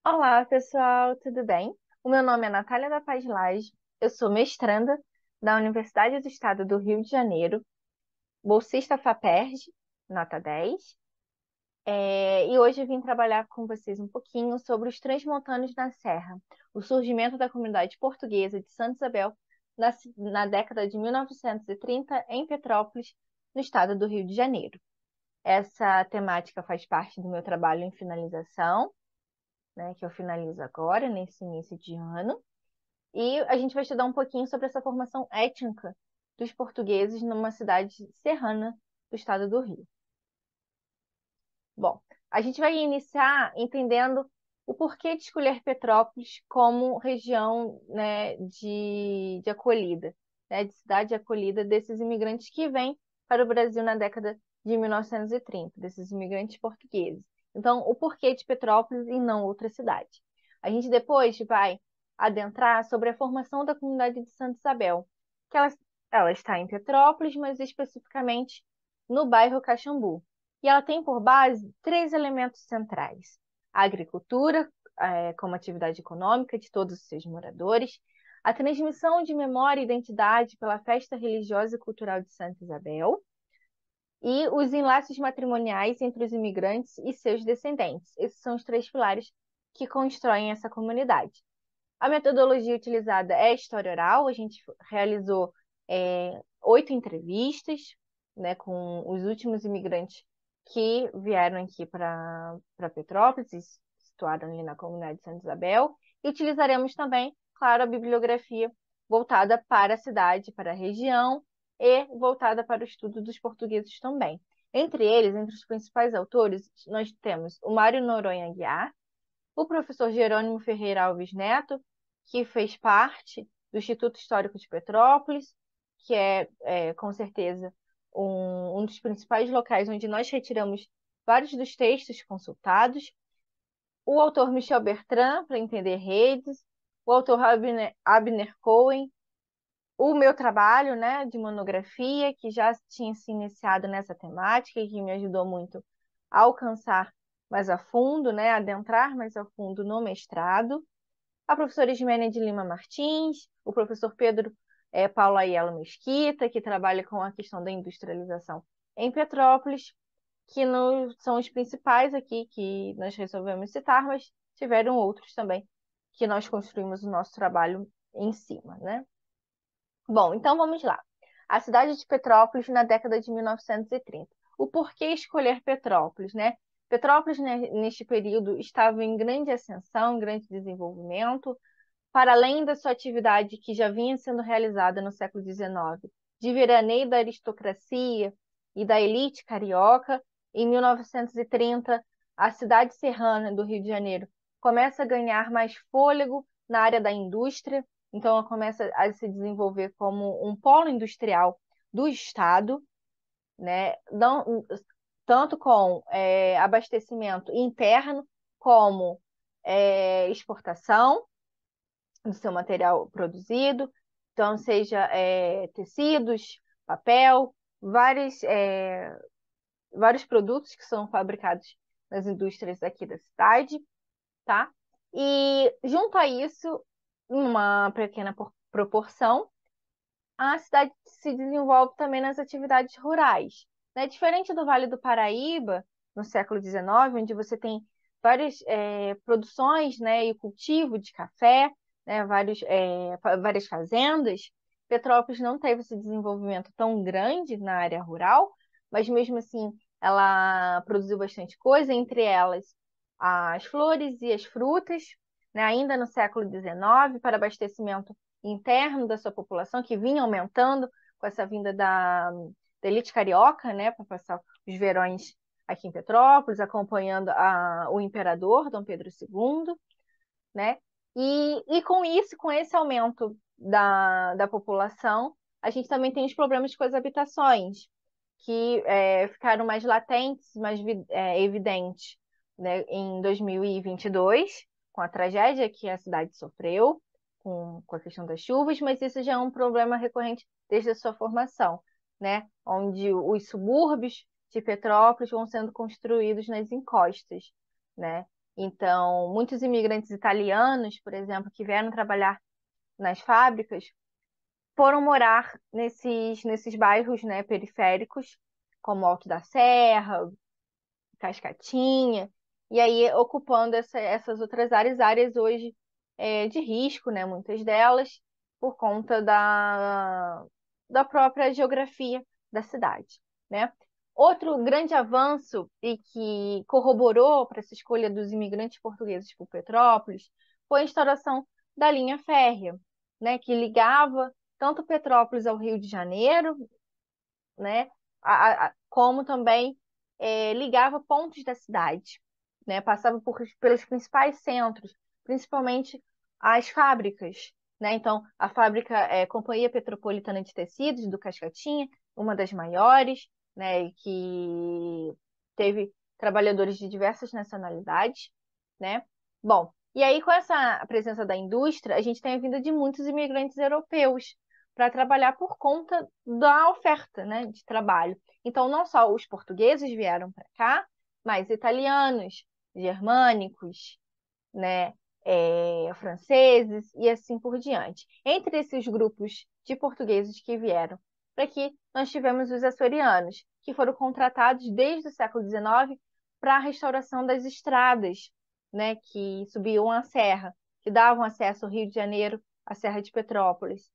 Olá, pessoal, tudo bem? O meu nome é Natália da Paz Lage, eu sou mestranda da Universidade do Estado do Rio de Janeiro, bolsista FAPERJ, nota 10, e hoje eu vim trabalhar com vocês um pouquinho sobre os transmontanos na Serra, o surgimento da comunidade portuguesa de Santa Isabel na década de 1930 em Petrópolis, no estado do Rio de Janeiro. Essa temática faz parte do meu trabalho em finalização, né, que eu finalizo agora, nesse início de ano. E a gente vai estudar um pouquinho sobre essa formação étnica dos portugueses numa cidade serrana do estado do Rio. Bom, a gente vai iniciar entendendo o porquê de escolher Petrópolis como região, né, de acolhida, né, de cidade de acolhida desses imigrantes que vêm para o Brasil na década de 1930, desses imigrantes portugueses. Então, o porquê de Petrópolis e não outra cidade. A gente depois vai adentrar sobre a formação da comunidade de Santa Isabel, que ela está em Petrópolis, mas especificamente no bairro Caxambu. E ela tem por base três elementos centrais: a agricultura, como atividade econômica de todos os seus moradores, a transmissão de memória e identidade pela festa religiosa e cultural de Santa Isabel, e os enlaces matrimoniais entre os imigrantes e seus descendentes. Esses são os três pilares que constroem essa comunidade. A metodologia utilizada é a história oral. A gente realizou 8 entrevistas, né, com os últimos imigrantes que vieram aqui para Petrópolis, e se situaram ali na comunidade de Santa Isabel. E utilizaremos também, claro, a bibliografia voltada para a cidade, para a região e voltada para o estudo dos portugueses também. Entre eles, entre os principais autores, nós temos o Mário Noronha Guiar, o professor Jerônimo Ferreira Alves Neto, que fez parte do Instituto Histórico de Petrópolis, que com certeza, um dos principais locais onde nós retiramos vários dos textos consultados. O autor Michel Bertrand, para entender redes. O autor Abner Cohen. O meu trabalho, né, de monografia, que já tinha se iniciado nessa temática e que me ajudou muito a alcançar mais a fundo, né, adentrar mais a fundo no mestrado. A professora Ismênia de Lima Martins, o professor Pedro Paulo Aiello Mesquita, que trabalha com a questão da industrialização em Petrópolis, que são os principais aqui que nós resolvemos citar, mas tiveram outros também que nós construímos o nosso trabalho em cima, né? Bom, então vamos lá. A cidade de Petrópolis na década de 1930. O porquê escolher Petrópolis, né? Petrópolis, né, neste período, estava em grande ascensão, em grande desenvolvimento, para além da sua atividade que já vinha sendo realizada no século XIX, de veraneio da aristocracia e da elite carioca. Em 1930, a cidade serrana do Rio de Janeiro começa a ganhar mais fôlego na área da indústria, então ela começa a se desenvolver como um polo industrial do Estado, né? Tanto com abastecimento interno como exportação do seu material produzido, então seja tecidos, papel, vários produtos que são fabricados nas indústrias aqui da cidade, tá? E junto a isso, em uma pequena proporção, a cidade se desenvolve também nas atividades rurais, né? Diferente do Vale do Paraíba, no século XIX, onde você tem várias produções, né, e cultivo de café, né, várias fazendas. Petrópolis não teve esse desenvolvimento tão grande na área rural, mas mesmo assim ela produziu bastante coisa, entre elas as flores e as frutas, né, ainda no século XIX, para abastecimento interno da sua população, que vinha aumentando com essa vinda da elite carioca, né, para passar os verões aqui em Petrópolis, acompanhando o imperador Dom Pedro II, né? E com isso, com esse aumento da população, a gente também tem os problemas com as habitações, que ficaram mais latentes, mais evidentes, né, em 2022, com a tragédia que a cidade sofreu, com a questão das chuvas, mas isso já é um problema recorrente desde a sua formação, né, onde os subúrbios de Petrópolis vão sendo construídos nas encostas, né? Então, muitos imigrantes italianos, por exemplo, que vieram trabalhar nas fábricas, foram morar nesses bairros, né, periféricos, como Alto da Serra, Cascatinha, e aí ocupando essas outras áreas hoje de risco, né, muitas delas, por conta da própria geografia da cidade, né? Outro grande avanço e que corroborou para essa escolha dos imigrantes portugueses por Petrópolis foi a instauração da linha férrea, né, que ligava tanto Petrópolis ao Rio de Janeiro, né? Como também ligava pontos da cidade, né? Passava pelos principais centros, principalmente as fábricas, né? Então, a fábrica Companhia Petropolitana de Tecidos do Cascatinha, uma das maiores, né? E que teve trabalhadores de diversas nacionalidades, né? Bom, e aí com essa presença da indústria, a gente tem a vinda de muitos imigrantes europeus para trabalhar por conta da oferta, né, de trabalho. Então, não só os portugueses vieram para cá, mas italianos, germânicos, né, franceses e assim por diante. Entre esses grupos de portugueses que vieram para aqui, nós tivemos os açorianos, que foram contratados desde o século XIX para a restauração das estradas, né, que subiam a serra, que davam acesso ao Rio de Janeiro, à Serra de Petrópolis.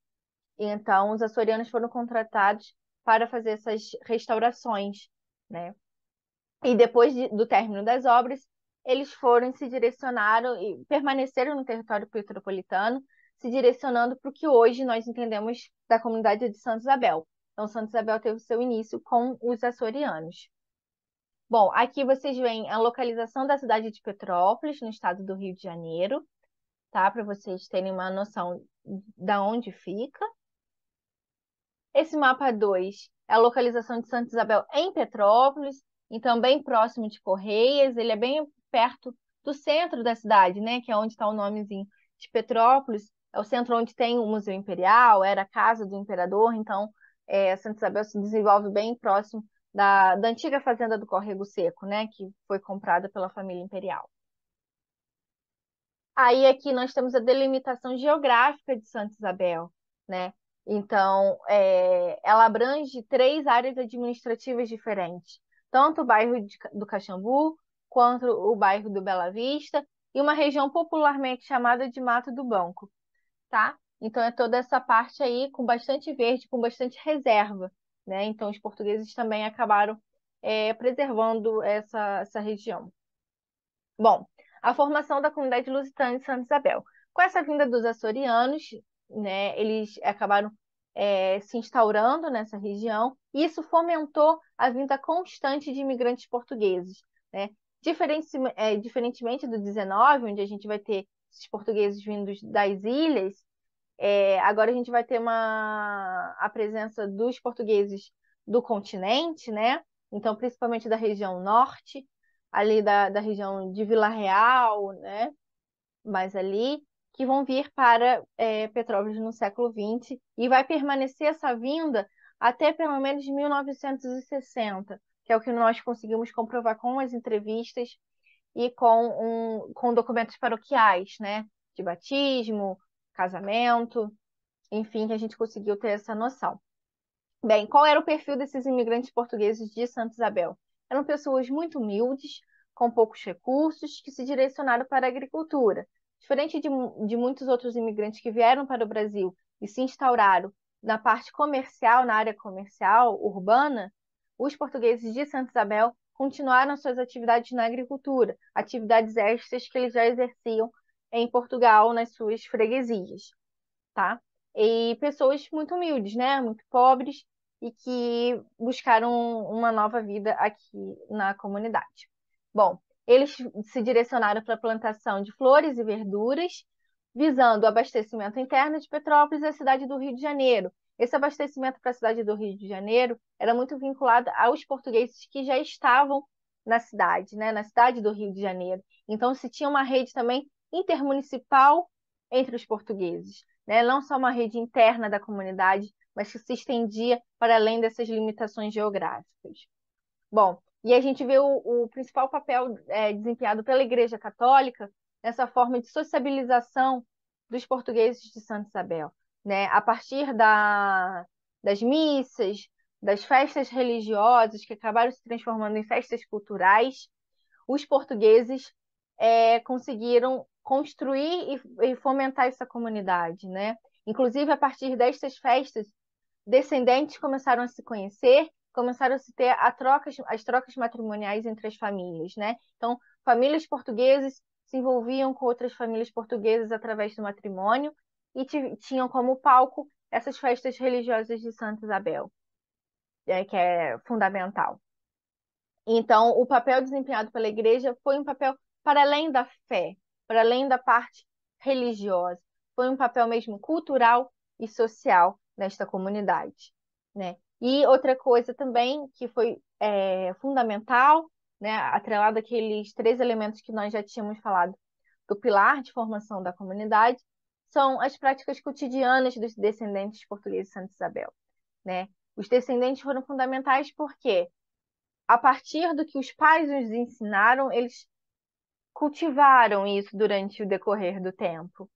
E então, os açorianos foram contratados para fazer essas restaurações, né? E depois do término das obras, eles foram e se direcionaram e permaneceram no território petropolitano, se direcionando para o que hoje nós entendemos da comunidade de Santa Isabel. Então, Santa Isabel teve seu início com os açorianos. Bom, aqui vocês veem a localização da cidade de Petrópolis, no estado do Rio de Janeiro, tá? Para vocês terem uma noção da onde fica. Esse mapa 2 é a localização de Santa Isabel em Petrópolis, então bem próximo de Correias, ele é bem perto do centro da cidade, né, que é onde está o nomezinho de Petrópolis, é o centro onde tem o Museu Imperial, era a casa do imperador, então Santa Isabel se desenvolve bem próximo da antiga fazenda do Córrego Seco, né, que foi comprada pela família imperial. Aí aqui nós temos a delimitação geográfica de Santa Isabel, né? Então, ela abrange três áreas administrativas diferentes, tanto o bairro do Caxambu, quanto o bairro do Bela Vista, e uma região popularmente chamada de Mato do Banco, tá? Então, é toda essa parte aí com bastante verde, com bastante reserva, né? Então, os portugueses também acabaram preservando essa região. Bom, a formação da comunidade lusitana de Santa Isabel. Com essa vinda dos açorianos, né, eles acabaram se instaurando nessa região, e isso fomentou a vinda constante de imigrantes portugueses, né? Diferentemente do 19, onde a gente vai ter esses portugueses vindos das ilhas, agora a gente vai ter a presença dos portugueses do continente, né? Então, principalmente da região norte, ali da região de Vila Real, né? Mas ali, que vão vir para Petrópolis no século XX e vai permanecer essa vinda até pelo menos 1960, que é o que nós conseguimos comprovar com as entrevistas e com documentos paroquiais, né? De batismo, casamento, enfim, que a gente conseguiu ter essa noção. Bem, qual era o perfil desses imigrantes portugueses de Santa Isabel? Eram pessoas muito humildes, com poucos recursos, que se direcionaram para a agricultura. Diferente de muitos outros imigrantes que vieram para o Brasil e se instauraram na parte comercial, na área comercial, urbana, os portugueses de Santa Isabel continuaram suas atividades na agricultura, atividades extras que eles já exerciam em Portugal, nas suas freguesias, tá? E pessoas muito humildes, né? Muito pobres e que buscaram uma nova vida aqui na comunidade. Bom, eles se direcionaram para a plantação de flores e verduras, visando o abastecimento interno de Petrópolis e a cidade do Rio de Janeiro. Esse abastecimento para a cidade do Rio de Janeiro era muito vinculado aos portugueses que já estavam na cidade, né? Na cidade do Rio de Janeiro. Então, se tinha uma rede também intermunicipal entre os portugueses, né? Não só uma rede interna da comunidade, mas que se estendia para além dessas limitações geográficas. Bom, E a gente vê o principal papel desempenhado pela Igreja Católica nessa forma de sociabilização dos portugueses de Santa Isabel, né? A partir das missas, das festas religiosas que acabaram se transformando em festas culturais, os portugueses conseguiram construir e fomentar essa comunidade, né? Inclusive, a partir destas festas, descendentes começaram a se conhecer, começaram a se ter as trocas matrimoniais entre as famílias, né? Então, famílias portuguesas se envolviam com outras famílias portuguesas através do matrimônio e tinham como palco essas festas religiosas de Santa Isabel, que é fundamental. Então, o papel desempenhado pela igreja foi um papel para além da fé, para além da parte religiosa. Foi um papel mesmo cultural e social nesta comunidade, né? E outra coisa também que foi fundamental, né, atrelado àqueles três elementos que nós já tínhamos falado do pilar de formação da comunidade, são as práticas cotidianas dos descendentes portugueses de Santa Isabel, né? Os descendentes foram fundamentais porque a partir do que os pais nos ensinaram, eles cultivaram isso durante o decorrer do tempo,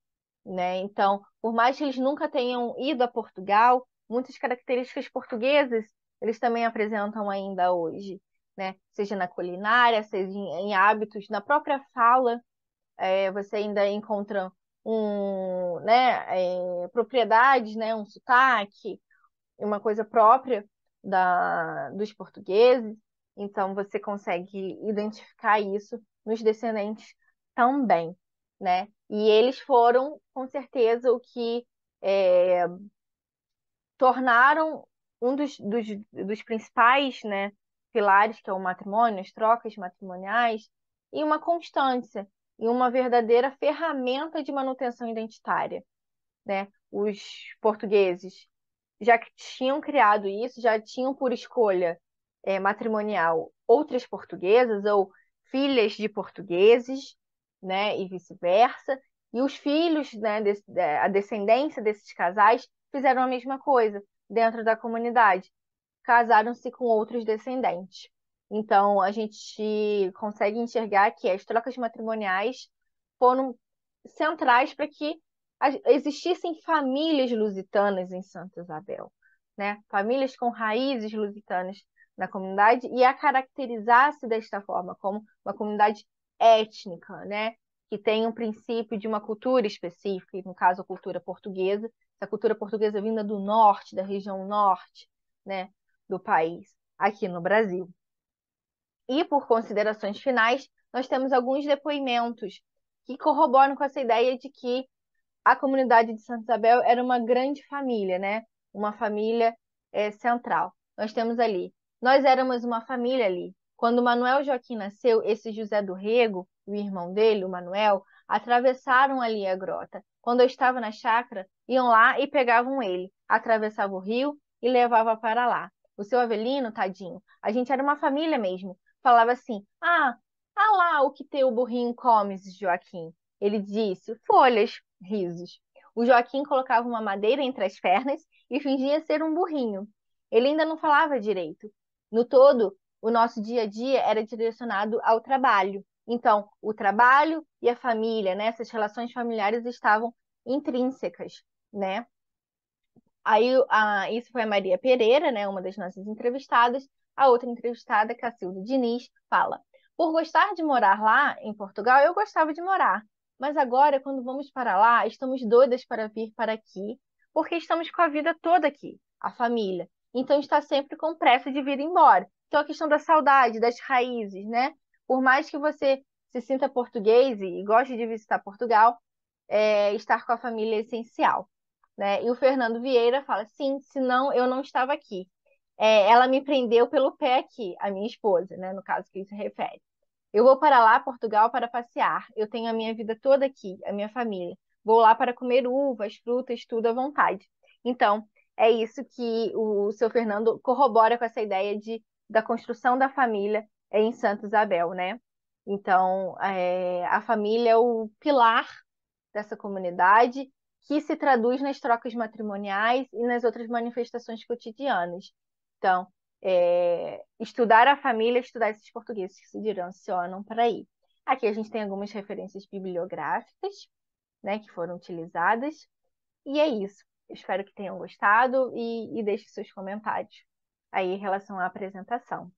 né? Então, por mais que eles nunca tenham ido a Portugal, muitas características portuguesas eles também apresentam ainda hoje, né? Seja na culinária, seja em hábitos, na própria fala, você ainda encontra propriedades, né? Um sotaque, uma coisa própria dos portugueses, então você consegue identificar isso nos descendentes também, né? E eles foram, com certeza, o que é, tornaram dos principais, né, pilares, que é o matrimônio, as trocas matrimoniais, e uma constância, e uma verdadeira ferramenta de manutenção identitária, né? Os portugueses já que tinham criado isso, já tinham por escolha matrimonial outras portuguesas ou filhas de portugueses, né, e vice-versa. E os filhos, né, a descendência desses casais fizeram a mesma coisa dentro da comunidade, casaram-se com outros descendentes. Então, a gente consegue enxergar que as trocas matrimoniais foram centrais para que existissem famílias lusitanas em Santa Isabel, né? Famílias com raízes lusitanas na comunidade e a caracterizar-se desta forma, como uma comunidade étnica, né? Que tem um princípio de uma cultura específica, no caso a cultura portuguesa, essa cultura portuguesa vinda do norte, da região norte, né, do país, aqui no Brasil. E por considerações finais, nós temos alguns depoimentos que corroboram com essa ideia de que a comunidade de Santa Isabel era uma grande família, né? Uma família central. Nós temos ali, nós éramos uma família ali. Quando Manuel Joaquim nasceu, esse José do Rego, o irmão dele, o Manuel, atravessaram ali a grota. Quando eu estava na chácara, iam lá e pegavam ele, atravessava o rio e levava para lá. O seu Avelino, tadinho, a gente era uma família mesmo. Falava assim: ah lá o que teu burrinho come, Joaquim. Ele disse: folhas, risos. O Joaquim colocava uma madeira entre as pernas e fingia ser um burrinho. Ele ainda não falava direito. No todo, o nosso dia a dia era direcionado ao trabalho. Então, o trabalho e a família, né, essas relações familiares estavam intrínsecas, né? Aí, isso foi a Maria Pereira, né, uma das nossas entrevistadas. A outra entrevistada, Cacilda Diniz, fala: por gostar de morar lá em Portugal, eu gostava de morar. Mas agora, quando vamos para lá, estamos doidas para vir para aqui, porque estamos com a vida toda aqui, a família. Então está sempre com pressa de vir embora. Então a questão da saudade, das raízes, né? Por mais que você se sinta português e goste de visitar Portugal, estar com a família é essencial, né? E o Fernando Vieira fala: sim, senão eu não estava aqui. Ela me prendeu pelo pé aqui, a minha esposa, né? No caso que ele se refere. Eu vou para lá, Portugal, para passear. Eu tenho a minha vida toda aqui, a minha família. Vou lá para comer uvas, frutas, tudo à vontade. Então, é isso que o seu Fernando corrobora com essa ideia da construção da família em Santa Isabel, né? Então, a família é o pilar dessa comunidade, que se traduz nas trocas matrimoniais e nas outras manifestações cotidianas. Então, estudar a família, estudar esses portugueses que se direcionam para aí. Aqui a gente tem algumas referências bibliográficas, né, que foram utilizadas. E é isso. Eu espero que tenham gostado e deixe seus comentários aí em relação à apresentação.